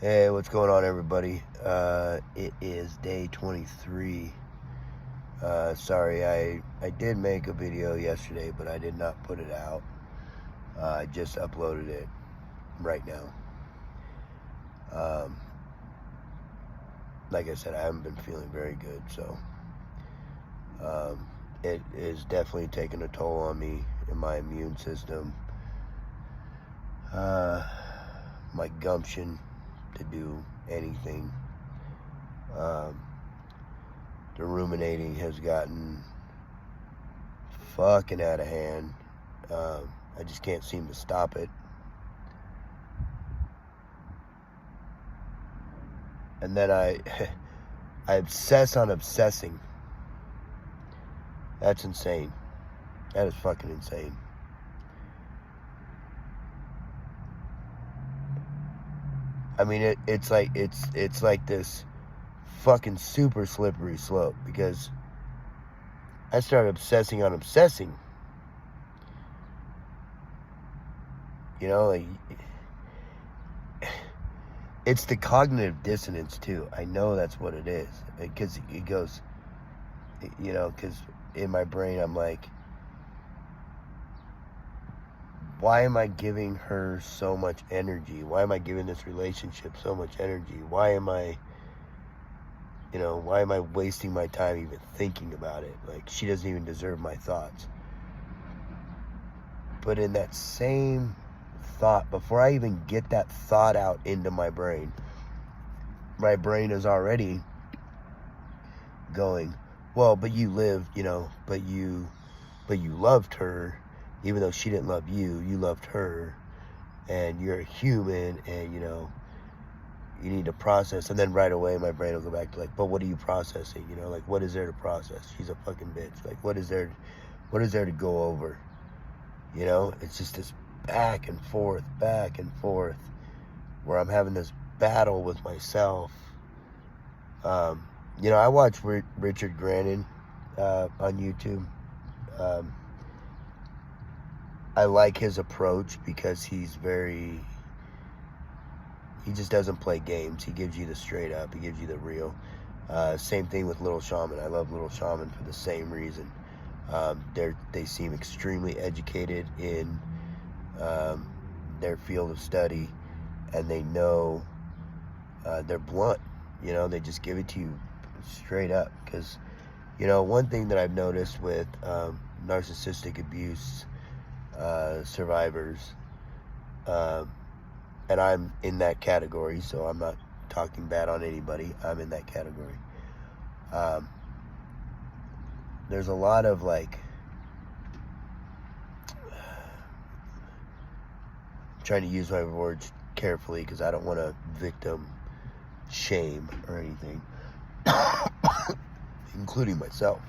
Hey, what's going on, everybody? It is day 23. Sorry, I did make a video yesterday, but I did not put it out. I just uploaded it right now. Like I said, I haven't been feeling very good, so it is definitely taking a toll on me and my immune system. My gumption to do anything. The ruminating has gotten fucking out of hand. I just can't seem to stop it. And then I obsess on obsessing. That's insane. That is fucking insane. I mean, it's like this fucking super slippery slope, because I started obsessing on obsessing. You know, like, it's the cognitive dissonance too. I know that's what it is, because it goes, you know, because in my brain I'm like, why am I giving her so much energy? Why am I giving this relationship so much energy? Why am I wasting my time even thinking about it? Like, she doesn't even deserve my thoughts. But in that same thought, before I even get that thought out into my brain is already going, well, but you lived, but you loved her. Even though she didn't love you, you loved her, and you're a human, and you need to process. And then right away my brain will go back to, like, but what are you processing? Like, what is there to process? She's a fucking bitch. Like, what is there to go over? It's just this back and forth, where I'm having this battle with myself. I watch Richard Grannon on YouTube. I like his approach because he just doesn't play games. He gives you the straight up. He gives you the real. Same thing with Little Shaman. I love Little Shaman for the same reason. They seem extremely educated in their field of study, and they know, they're blunt. They just give it to you straight up. Because, one thing that I've noticed with narcissistic abuse survivors, and I'm in that category, so I'm not talking bad on anybody. I'm in that category. There's a lot of, like, I'm trying to use my words carefully because I don't want to victim shame or anything, including myself.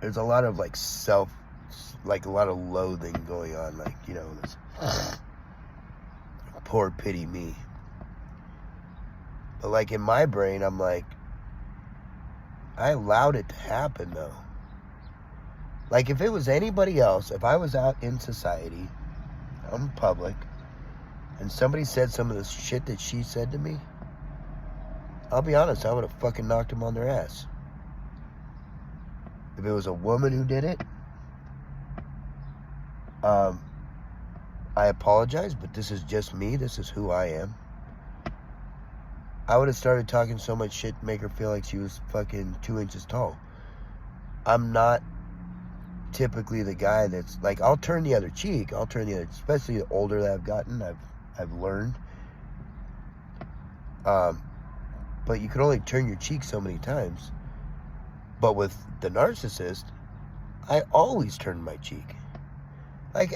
There's a lot of, like, a lot of loathing going on, like, this poor pity me. But, like, in my brain, I'm like, I allowed it to happen, though. Like, if it was anybody else, if I was out in society, out in public, and somebody said some of the shit that she said to me, I'll be honest, I would have fucking knocked them on their ass. If it was a woman who did it, I apologize, but this is just me. This is who I am. I would have started talking so much shit to make her feel like she was fucking 2 inches tall. I'm not typically the guy that's like, I'll turn the other cheek. Especially the older that I've gotten, I've learned. But you can only turn your cheek so many times. But with the narcissist, I always turned my cheek. Like,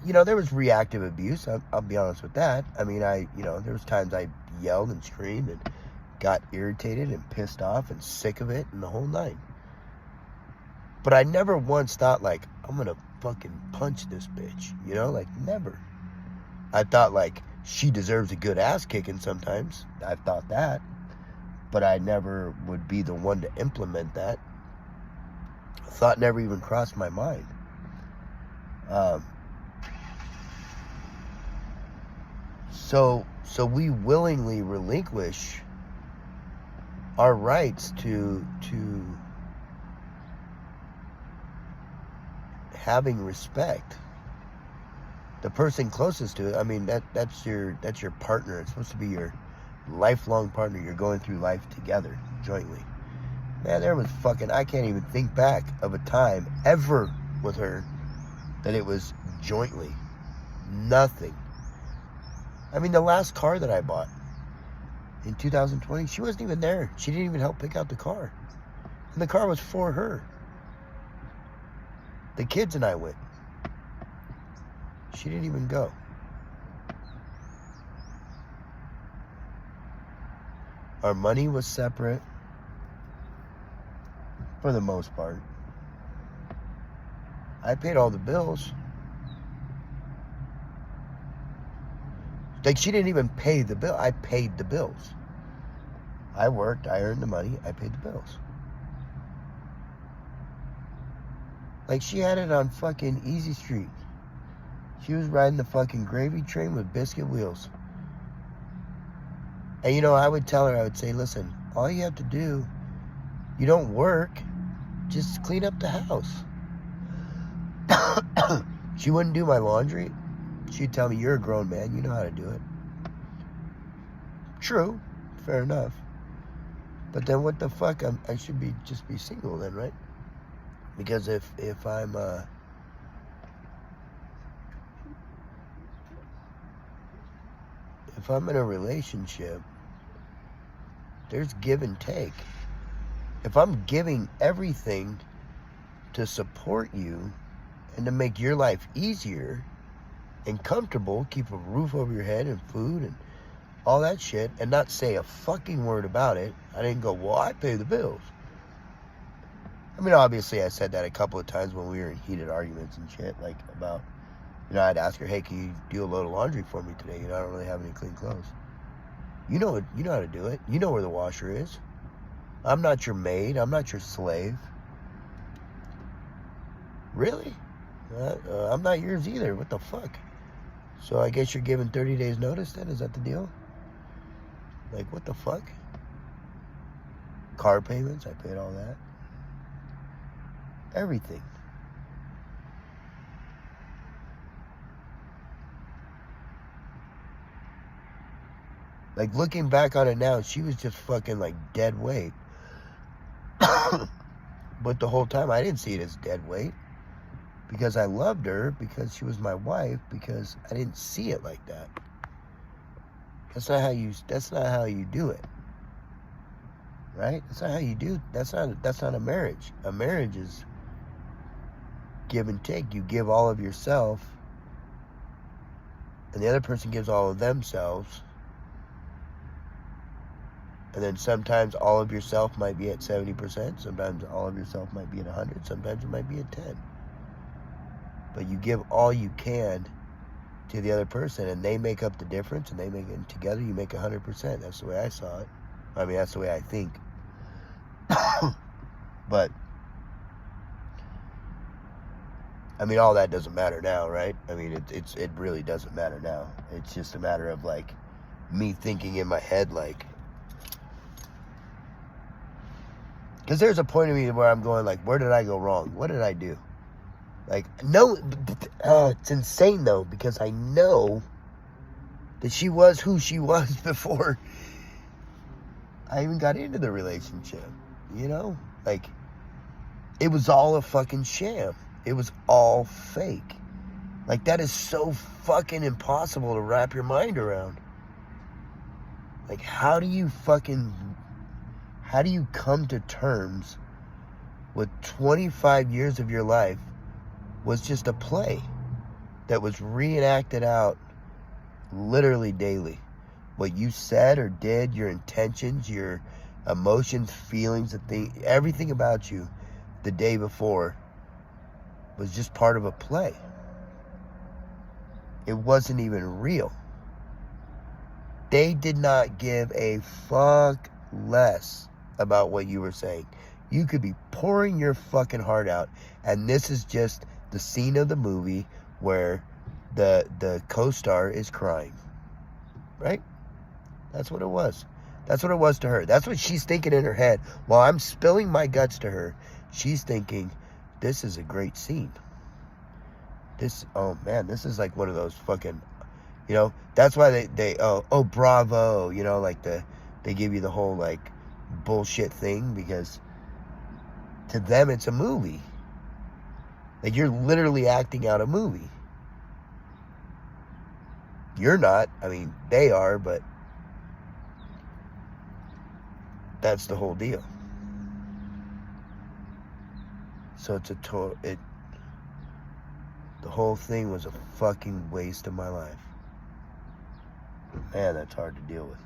there was reactive abuse. I'll be honest with that. I mean, there was times I yelled and screamed and got irritated and pissed off and sick of it and the whole nine. But I never once thought, like, I'm gonna fucking punch this bitch. Like, never. I thought, like, she deserves a good ass kicking sometimes. I've thought that. But I never would be the one to implement that. thought never even crossed my mind. So we willingly relinquish our rights to having respect. The person closest to it, I mean, that's your partner. It's supposed to be your lifelong partner. You're going through life together, jointly. Man, there was I can't even think back of a time ever with her that it was jointly. Nothing. I mean, the last car that I bought in 2020, she wasn't even there. She didn't even help pick out the car. And the car was for her. The kids and I went. She didn't even go. Our money was separate for the most part. I paid all the bills. Like, she didn't even pay the bill. I paid the bills. I worked, I earned the money, I paid the bills. Like, she had it on fucking Easy Street. She was riding the fucking gravy train with biscuit wheels. And you know, I would tell her, I would say, listen, all you have to do, you don't work, just clean up the house. She wouldn't do my laundry. She'd tell me, you're a grown man, you know how to do it. True, fair enough. But then what the fuck, I should just be single then, right? Because if I'm in a relationship, there's give and take. If I'm giving everything to support you and to make your life easier and comfortable, keep a roof over your head and food and all that shit, and not say a fucking word about it, I didn't go, well, I pay the bills. I mean, obviously, I said that a couple of times when we were in heated arguments and shit, like about, you know, I'd ask her, hey, can you do a load of laundry for me today? You know, I don't really have any clean clothes. You know how to do it. You know where the washer is. I'm not your maid. I'm not your slave. Really? I'm not yours either. What the fuck? So I guess you're giving 30 days notice then? Is that the deal? Like, what the fuck? Car payments, I paid all that. Everything. Like, looking back on it now, she was just fucking like dead weight. But the whole time I didn't see it as dead weight. Because I loved her, because she was my wife, because I didn't see it like that. That's not how you do it. Right? That's not how you do. That's not a marriage. A marriage is give and take. You give all of yourself, and the other person gives all of themselves. And then sometimes all of yourself might be at 70%. Sometimes all of yourself might be at 100. Sometimes it might be at 10. But you give all you can to the other person, and they make up the difference, and together you make 100%. That's the way I saw it. I mean, that's the way I think. But I mean, all that doesn't matter now, right? I mean, it really doesn't matter now. It's just a matter of like me thinking in my head, like, because there's a point of me where I'm going like, where did I go wrong? What did I do? Like, no, it's insane though, because I know that she was who she was before I even got into the relationship, you know? Like, it was all a fucking sham. It was all fake. Like, that is so fucking impossible to wrap your mind around. Like, how do you come to terms with 25 years of your life was just a play that was reenacted out literally daily? What you said or did, your intentions, your emotions, feelings, everything about you the day before was just part of a play. It wasn't even real. They did not give a fuck less about what you were saying. You could be pouring your fucking heart out, and this is just the scene of the movie where the co-star is crying. Right? That's what it was. That's what it was to her. That's what she's thinking in her head. While I'm spilling my guts to her, she's thinking, this is a great scene. Oh man, this is like one of those fucking, that's why they bravo, like they give you the whole like bullshit thing, because to them it's a movie. Like, you're literally acting out a movie. You're not. I mean, they are, but that's the whole deal. So it's the whole thing was a fucking waste of my life. Man, that's hard to deal with.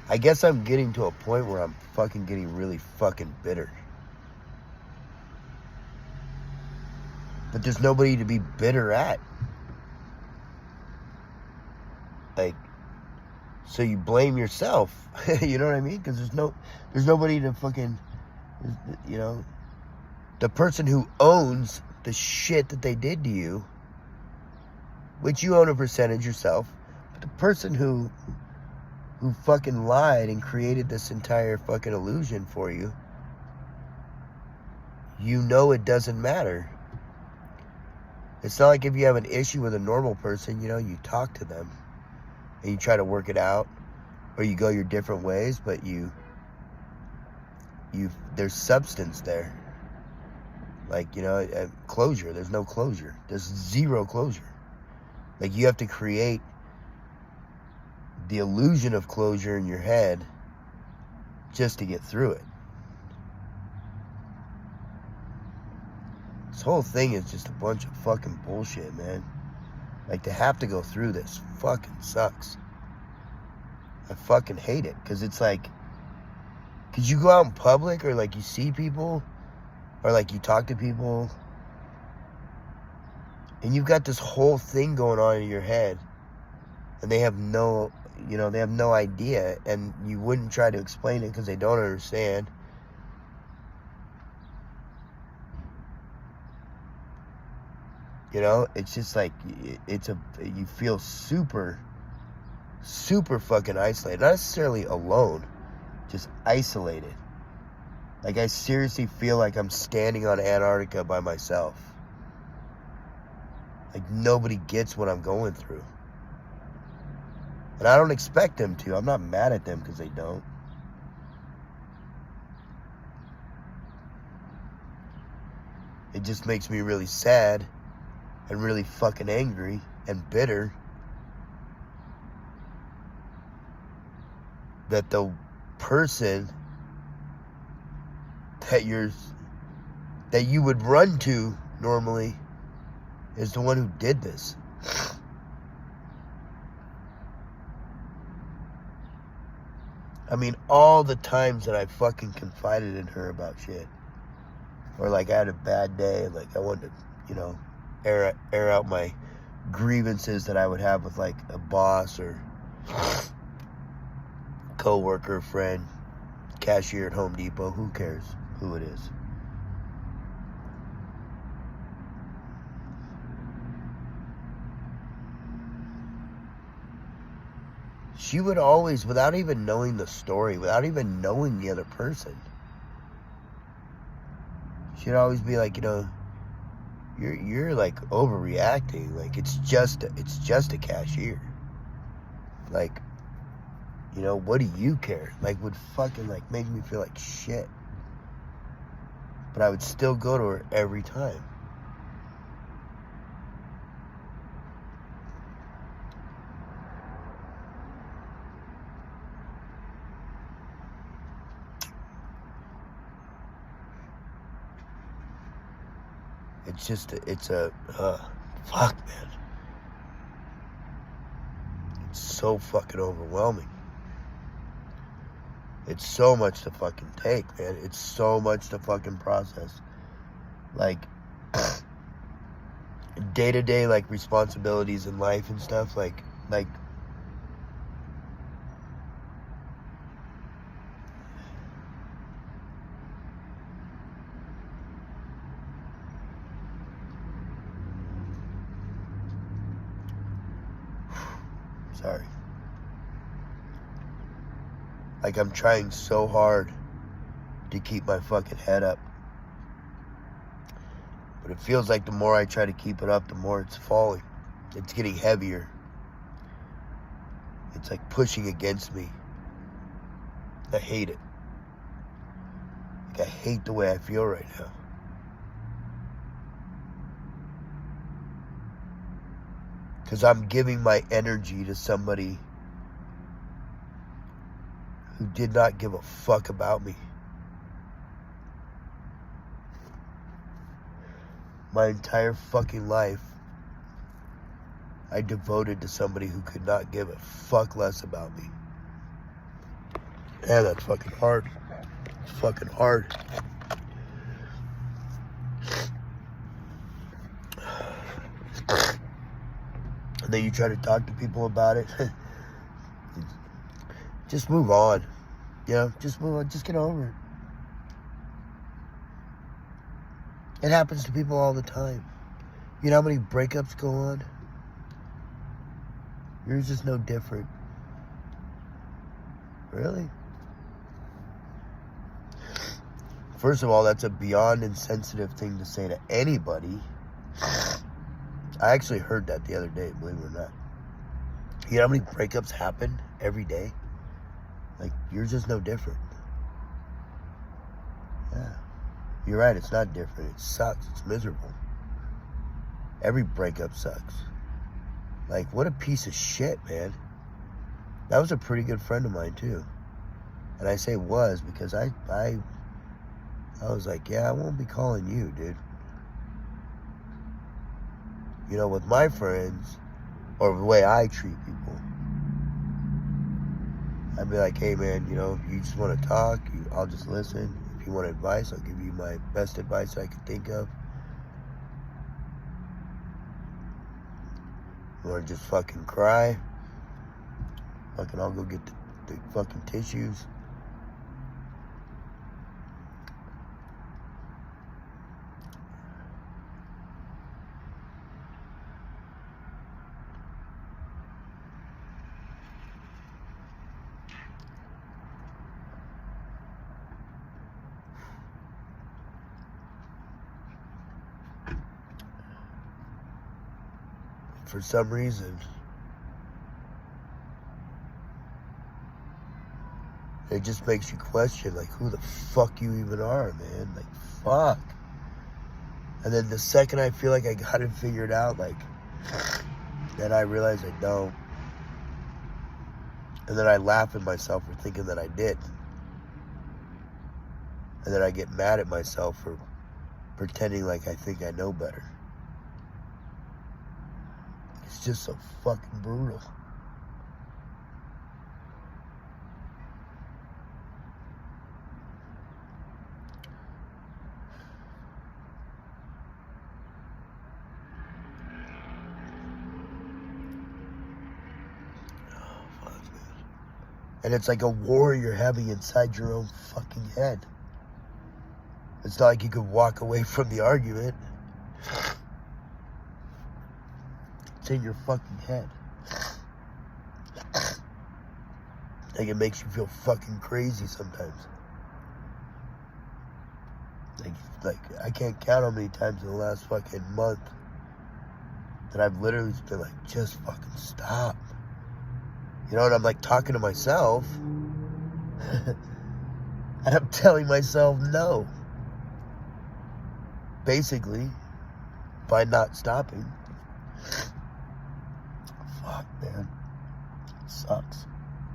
I guess I'm getting to a point where I'm fucking getting really fucking bitter. But there's nobody to be bitter at. Like, so you blame yourself. You know what I mean? Because there's nobody to fucking, the person who owns the shit that they did to you, which you own a percentage yourself, but the person who fucking lied and created this entire fucking illusion for you, it doesn't matter. It's not like if you have an issue with a normal person, you talk to them and you try to work it out, or you go your different ways, but there's substance there. Like, closure. There's no closure. There's zero closure. Like, you have to create the illusion of closure in your head just to get through it. This whole thing is just a bunch of fucking bullshit, man. Like, to have to go through this fucking sucks. I fucking hate it, because it's like, because you go out in public, or like you see people, or like you talk to people, and you've got this whole thing going on in your head, and they have no idea, and you wouldn't try to explain it because they don't understand. It's just like, you feel super, super fucking isolated. Not necessarily alone, just isolated. Like, I seriously feel like I'm standing on Antarctica by myself. Like, nobody gets what I'm going through. And I don't expect them to. I'm not mad at them because they don't. It just makes me really sad and really fucking angry and bitter that the person that you would run to normally is the one who did this. I mean, all the times that I fucking confided in her about shit, or like I had a bad day and like I wanted to, air out my grievances that I would have with like a boss or coworker, friend, cashier at Home Depot, who cares who it is. She would always, without even knowing the story, without even knowing the other person, she'd always be like, you're like overreacting. Like, it's just a cashier. Like, what do you care? Like, would fucking like make me feel like shit. But I would still go to her every time. It's a fuck, man. It's so fucking overwhelming. It's so much to fucking take, man. It's so much to fucking process. Like, day-to-day, like, responsibilities in life and stuff, like, sorry. Like, I'm trying so hard to keep my fucking head up. But it feels like the more I try to keep it up, the more it's falling. It's getting heavier. It's like pushing against me. I hate it. Like, I hate the way I feel right now. Because I'm giving my energy to somebody who did not give a fuck about me. My entire fucking life, I devoted to somebody who could not give a fuck less about me. Man, that's fucking hard. It's fucking hard. And then you try to talk to people about it. Just move on. You know, just move on. Just get over it. It happens to people all the time. You know how many breakups go on? Yours is no different. Really? First of all, that's a beyond insensitive thing to say to anybody. I actually heard that the other day, believe it or not. You know how many breakups happen every day? Like, yours is no different. Yeah. You're right, it's not different. It sucks. It's miserable. Every breakup sucks. Like, what a piece of shit, man. That was a pretty good friend of mine, too. And I say was because I was like, yeah, I won't be calling you, dude. You know, with my friends, or the way I treat people, I'd be like, hey, man, you know, if you just want to talk, I'll just listen. If you want advice, I'll give you my best advice I can think of. You want to just fucking cry? Fucking, I'll go get the fucking tissues. For some reason, it just makes you question, like, who the fuck you even are, man. Like, fuck. And then the second I feel like I got it figured out, like, then I realize I don't. And then I laugh at myself for thinking that I did. And then I get mad at myself for pretending like I think I know better. It's just so fucking brutal. And it's like a war you're having inside your own fucking head. It's not like you could walk away from the argument. It's in your fucking head. Like, it makes you feel fucking crazy sometimes. Like I can't count how many times in the last fucking month that I've literally been like, just fucking stop. You know, and I'm like talking to myself. And I'm telling myself no. Basically, by not stopping. Fuck, man. It sucks.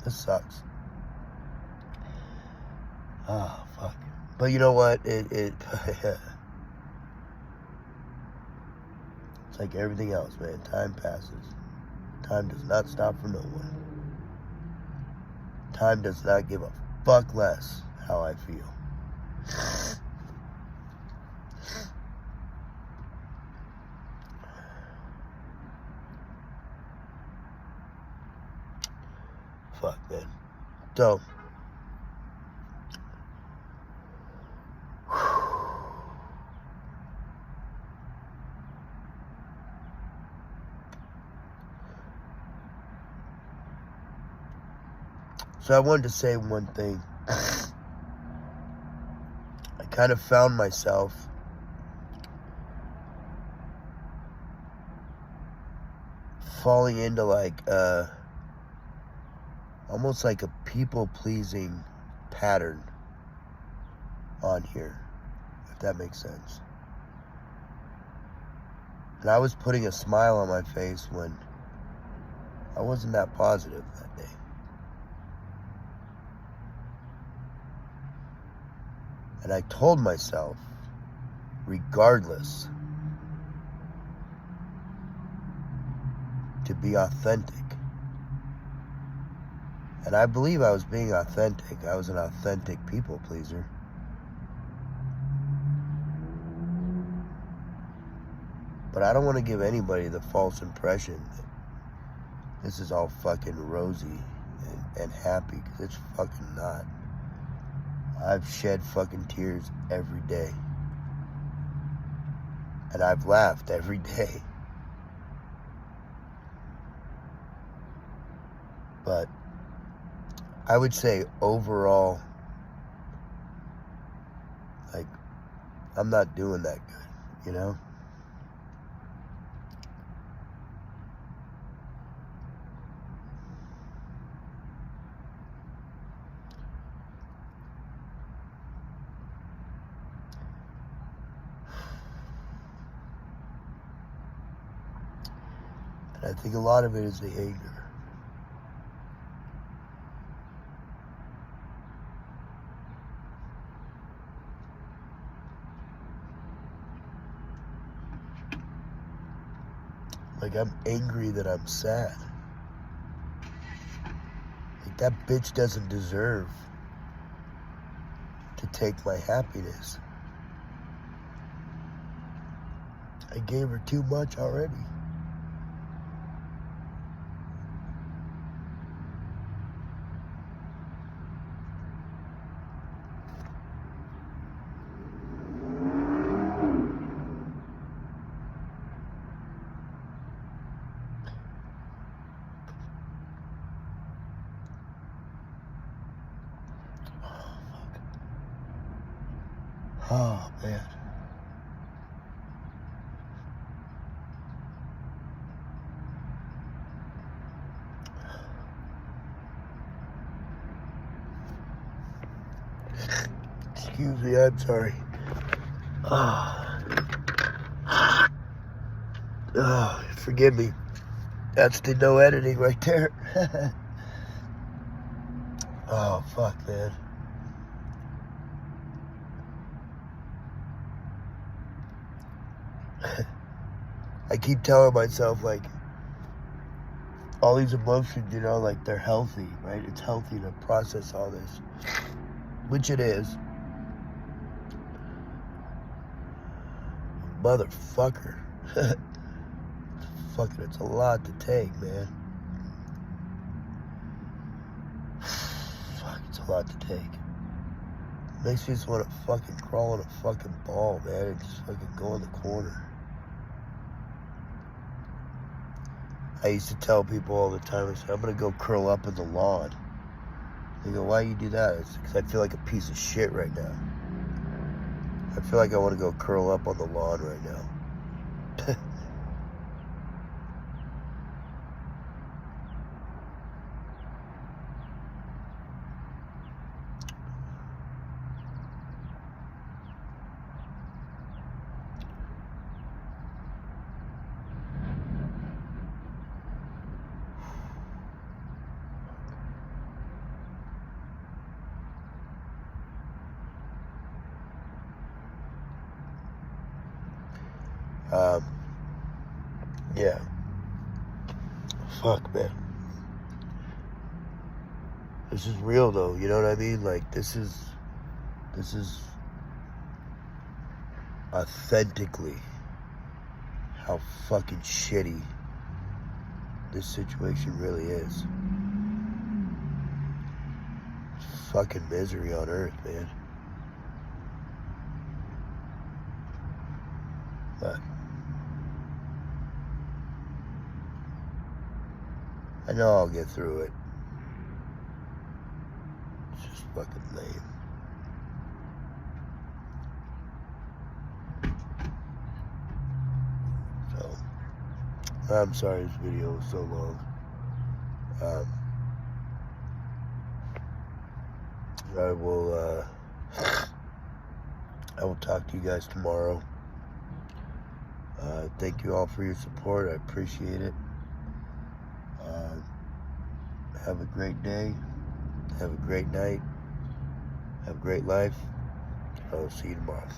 This sucks. Ah, fuck. But you know what? It's like everything else, man. Time passes. Time does not stop for no one. Time does not give a fuck less how I feel. Fuck, man. So, I wanted to say one thing. I kind of found myself falling into like almost like a people-pleasing pattern on here, if that makes sense. And I was putting a smile on my face when I wasn't that positive that day. And I told myself, regardless, to be authentic. And I believe I was being authentic. I was an authentic people pleaser. But I don't want to give anybody the false impression that this is all fucking rosy and happy, because it's fucking not. I've shed fucking tears every day. And I've laughed every day. But I would say overall, like, I'm not doing that good, you know? And I think a lot of it is the anger. Like, I'm angry that I'm sad. Like, that bitch doesn't deserve to take my happiness. I gave her too much already. Oh, man. Excuse me, I'm sorry. Forgive me. That's the no editing right there. Oh, fuck, man. I keep telling myself, like, all these emotions, you know, like, they're healthy, right? It's healthy to process all this, which it is. Motherfucker. Fucking, it's a lot to take, man. Fuck, it's a lot to take. Makes me just want to fucking crawl in a fucking ball, man, and just fucking go in the corner. I used to tell people all the time, I said, I'm gonna go curl up in the lawn. They go, why you do that? It's because I feel like a piece of shit right now. I feel like I want to go curl up on the lawn right now. Yeah. Fuck, man. This is real, though. You know what I mean? Like, this is authentically how fucking shitty this situation really is. fucking misery on earth, man. But I know I'll get through it. It's just fucking lame. So, I'm sorry this video was so long. I will talk to you guys tomorrow. Thank you all for your support. I appreciate it. Have a great day. Have a great night. Have a great life. I'll see you tomorrow.